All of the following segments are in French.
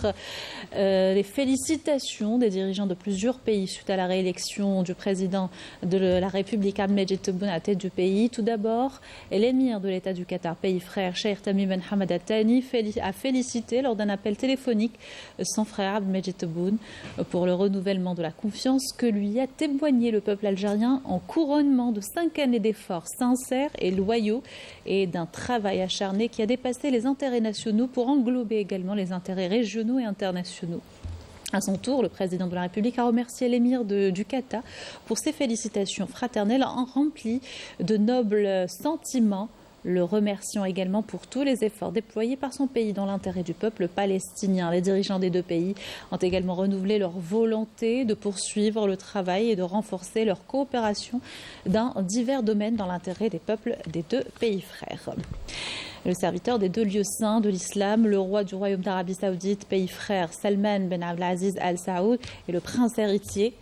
outre les félicitations des dirigeants de plusieurs pays suite à la réélection du président de la République Ahmed Tebboune à la tête du pays. Tout d'abord, l'émir de l'État du Qatar, pays frère, Cheikh Tamim Ben Hamad Al Thani, a félicité lors d'un appel téléphonique son frère Ahmed Tebboune pour le renouvellement de la confiance que lui a témoigné le peuple algérien en couronnement de 5 années d'efforts sincères et loyaux et d'un travail acharné qui a dépassé les intérêts nationaux pour englober également les intérêts régionaux et internationaux. À son tour, le président de la République a remercié l'émir du Qatar pour ses félicitations fraternelles remplies de nobles sentiments, le remerciant également pour tous les efforts déployés par son pays dans l'intérêt du peuple palestinien. Les dirigeants des deux pays ont également renouvelé leur volonté de poursuivre le travail et de renforcer leur coopération dans divers domaines dans l'intérêt des peuples des deux pays frères. Le serviteur des deux lieux saints de l'islam, le roi du royaume d'Arabie Saoudite, pays frère Salman Ben Abdelaziz Al Saoud et le prince héritier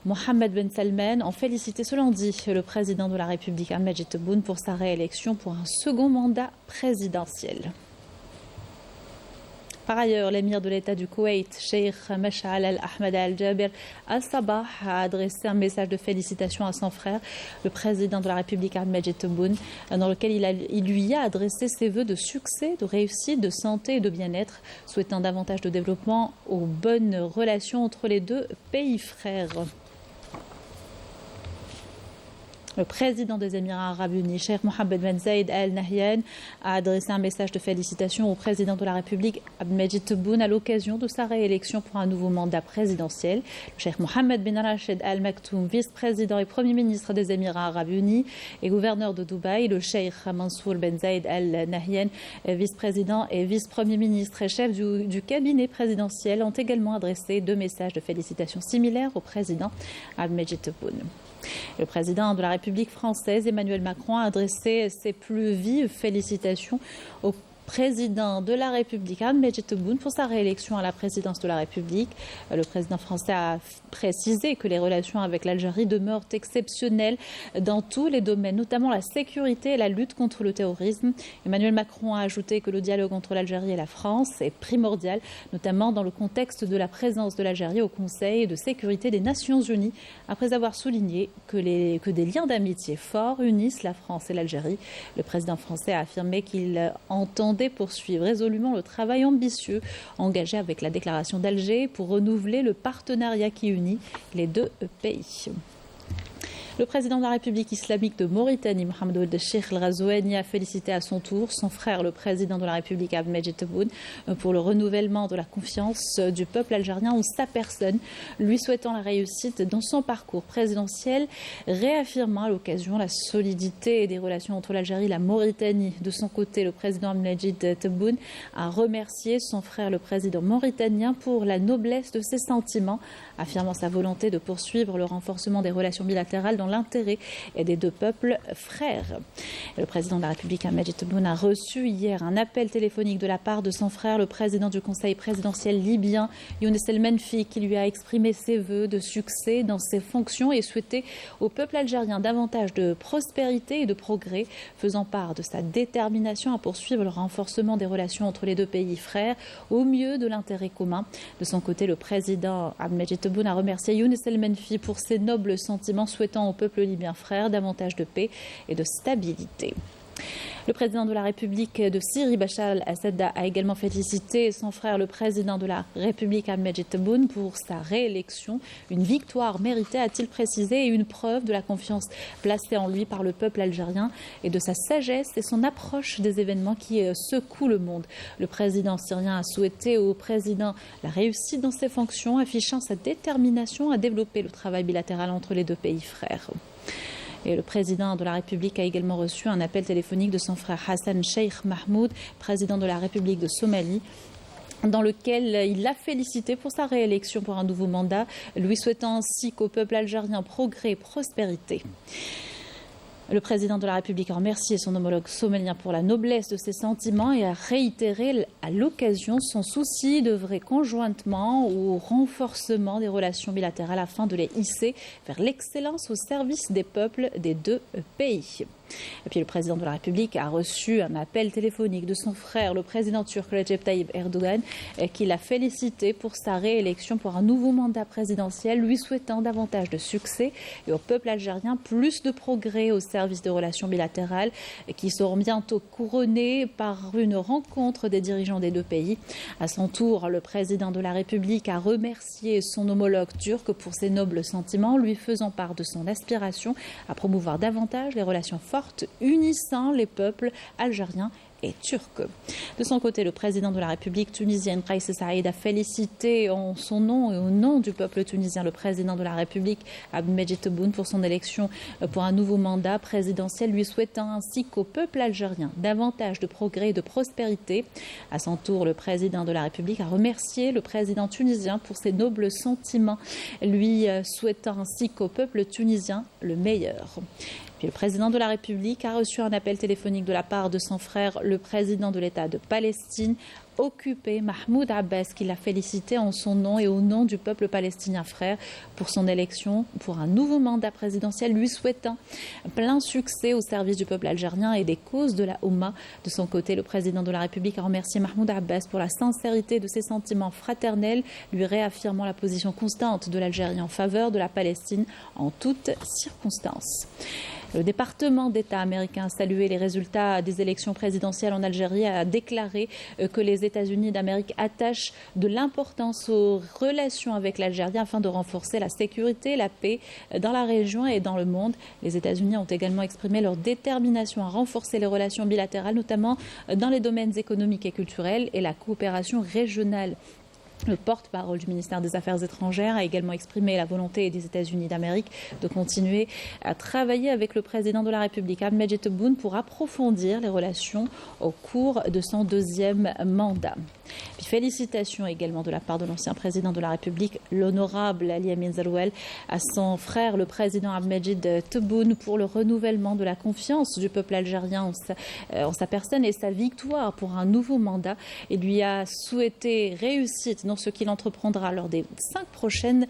Mohammed Ben Salman ont félicité ce lundi le président de la République Ahmed Tebboune pour sa réélection pour un second mandat présidentiel. Par ailleurs, l'émir de l'État du Koweït, Cheikh Mash'al Al-Ahmad Al-Jaber Al-Sabah, a adressé un message de félicitations à son frère, le président de la République Ahmed Tebboune, dans lequel il lui a adressé ses vœux de succès, de réussite, de santé et de bien-être, souhaitant davantage de développement aux bonnes relations entre les deux pays frères. Le président des Émirats arabes unis, Cheikh Mohammed Ben Zayed Al Nahyan, a adressé un message de félicitations au président de la République Ahmed Tebboune à l'occasion de sa réélection pour un nouveau mandat présidentiel. Le Cheikh Mohammed Ben Rachid Al Maktoum, vice-président et premier ministre des Émirats arabes unis et gouverneur de Dubaï, le Cheikh Mansour Ben Zayed Al Nahyan, vice-président et vice-premier ministre et chef du cabinet présidentiel, ont également adressé deux messages de félicitations similaires au président Ahmed Tebboune. Le président de la République française, Emmanuel Macron, a adressé ses plus vives félicitations au président de la République, Ahmed Tebboune, pour sa réélection à la présidence de la République. Le président français a précisé que les relations avec l'Algérie demeurent exceptionnelles dans tous les domaines, notamment la sécurité et la lutte contre le terrorisme. Emmanuel Macron a ajouté que le dialogue entre l'Algérie et la France est primordial, notamment dans le contexte de la présence de l'Algérie au Conseil de sécurité des Nations Unies, après avoir souligné que des liens d'amitié forts unissent la France et l'Algérie. Le président français a affirmé qu'il entendait poursuivre résolument le travail ambitieux engagé avec la déclaration d'Alger pour renouveler le partenariat qui unit les deux pays. Le président de la République islamique de Mauritanie, Mohamed Ould Cheikh El Ghazouani, a félicité à son tour son frère, le président de la République Ahmed Tebboune, pour le renouvellement de la confiance du peuple algérien en sa personne, lui souhaitant la réussite dans son parcours présidentiel, réaffirmant à l'occasion la solidité des relations entre l'Algérie et la Mauritanie. De son côté, le président Ahmed Tebboune a remercié son frère, le président mauritanien, pour la noblesse de ses sentiments, affirmant sa volonté de poursuivre le renforcement des relations bilatérales dans l'intérêt des deux peuples frères. Le président de la République, Ahmed Tebboune, a reçu hier un appel téléphonique de la part de son frère, le président du Conseil présidentiel libyen, Younes El Menfi, qui lui a exprimé ses vœux de succès dans ses fonctions et souhaité au peuple algérien davantage de prospérité et de progrès, faisant part de sa détermination à poursuivre le renforcement des relations entre les deux pays frères au mieux de l'intérêt commun. De son côté, le président Ahmed Tebboune a remercié Younes El Menfi pour ses nobles sentiments, souhaitant au peuple libyen frère davantage de paix et de stabilité. Le président de la République de Syrie, Bachar al-Assad, a également félicité son frère, le président de la République, Ahmed Tebboune, pour sa réélection. Une victoire méritée, a-t-il précisé, et une preuve de la confiance placée en lui par le peuple algérien et de sa sagesse et son approche des événements qui secouent le monde. Le président syrien a souhaité au président la réussite dans ses fonctions, affichant sa détermination à développer le travail bilatéral entre les deux pays frères. Et le président de la République a également reçu un appel téléphonique de son frère Hassan Sheikh Mahmoud, président de la République de Somalie, dans lequel il l'a félicité pour sa réélection pour un nouveau mandat, lui souhaitant ainsi qu'au peuple algérien progrès et prospérité. Le président de la République a remercié son homologue somalien pour la noblesse de ses sentiments et a réitéré à l'occasion son souci d'œuvrer conjointement au renforcement des relations bilatérales afin de les hisser vers l'excellence au service des peuples des deux pays. Et puis le président de la République a reçu un appel téléphonique de son frère, le président turc Recep Tayyip Erdogan, qui l'a félicité pour sa réélection pour un nouveau mandat présidentiel, lui souhaitant davantage de succès et au peuple algérien plus de progrès au service de relations bilatérales qui seront bientôt couronnées par une rencontre des dirigeants des deux pays. À son tour, le président de la République a remercié son homologue turc pour ses nobles sentiments, lui faisant part de son aspiration à promouvoir davantage les relations fortes unissant les peuples algériens et turc. De son côté, le président de la République tunisienne, Kais Saïed, a félicité en son nom et au nom du peuple tunisien le président de la République, Abdelmadjid Tebboune, pour son élection pour un nouveau mandat présidentiel, lui souhaitant ainsi qu'au peuple algérien davantage de progrès et de prospérité. À son tour, le président de la République a remercié le président tunisien pour ses nobles sentiments, lui souhaitant ainsi qu'au peuple tunisien le meilleur. Puis le président de la République a reçu un appel téléphonique de la part de son frère, le président de l'État de Palestine, occupé, Mahmoud Abbas, qui l'a félicité en son nom et au nom du peuple palestinien frère pour son élection pour un nouveau mandat présidentiel, lui souhaitant plein succès au service du peuple algérien et des causes de la Oumma. De son côté, le président de la République a remercié Mahmoud Abbas pour la sincérité de ses sentiments fraternels, lui réaffirmant la position constante de l'Algérie en faveur de la Palestine en toutes circonstances. Le département d'État américain a salué les résultats des élections présidentielles en Algérie et a déclaré que les États-Unis d'Amérique attachent de l'importance aux relations avec l'Algérie afin de renforcer la sécurité et la paix dans la région et dans le monde. Les États-Unis ont également exprimé leur détermination à renforcer les relations bilatérales, notamment dans les domaines économiques et culturels et la coopération régionale. Le porte-parole du ministère des Affaires étrangères a également exprimé la volonté des États-Unis d'Amérique de continuer à travailler avec le président de la République, Abdelmadjid Tebboune, pour approfondir les relations au cours de son deuxième mandat. Puis félicitations également de la part de l'ancien président de la République, l'honorable Ali Amin Zerouel, à son frère, le président Abdelmadjid Tebboune, pour le renouvellement de la confiance du peuple algérien en sa personne et sa victoire pour un nouveau mandat. Il lui a souhaité réussite dans ce qu'il entreprendra lors des 5 prochaines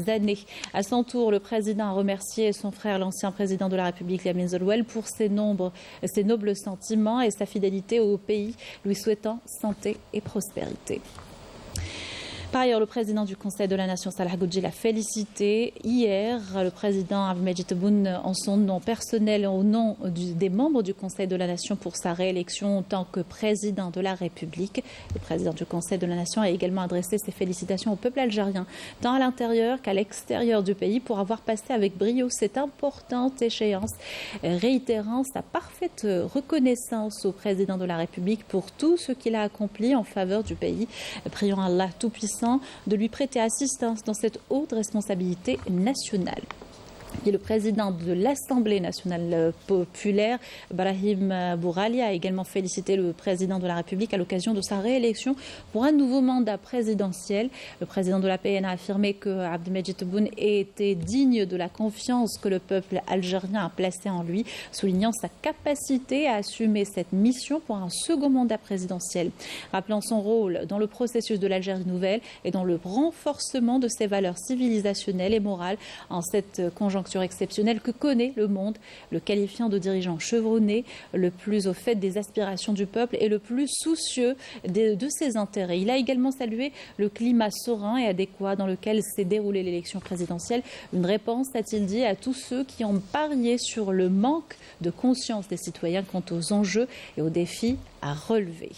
années. À son tour, le président a remercié son frère, l'ancien président de la République, Amin Zerouel, pour ses nobles sentiments et sa fidélité au pays, lui souhaitant santé et prospérité. Par ailleurs, le président du Conseil de la Nation, Salah Goudji, l'a félicité hier. Le président Abdelmadjid Tebboune, en son nom personnel et au nom des membres du Conseil de la Nation pour sa réélection en tant que président de la République. Le président du Conseil de la Nation a également adressé ses félicitations au peuple algérien, tant à l'intérieur qu'à l'extérieur du pays, pour avoir passé avec brio cette importante échéance, réitérant sa parfaite reconnaissance au président de la République pour tout ce qu'il a accompli en faveur du pays. Prions Allah Tout-Puissant de lui prêter assistance dans cette haute responsabilité nationale. Et le président de l'Assemblée nationale populaire, Brahim Bourali, a également félicité le président de la République à l'occasion de sa réélection pour un nouveau mandat présidentiel. Le président de la PN a affirmé que Abdelmadjid Tebboune était digne de la confiance que le peuple algérien a placée en lui, soulignant sa capacité à assumer cette mission pour un second mandat présidentiel, rappelant son rôle dans le processus de l'Algérie nouvelle et dans le renforcement de ses valeurs civilisationnelles et morales en cette conjoncture exceptionnelle que connaît le monde, le qualifiant de dirigeant chevronné, le plus au fait des aspirations du peuple et le plus soucieux de ses intérêts. Il a également salué le climat serein et adéquat dans lequel s'est déroulée l'élection présidentielle. Une réponse, a-t-il dit, à tous ceux qui ont parié sur le manque de conscience des citoyens quant aux enjeux et aux défis à relever.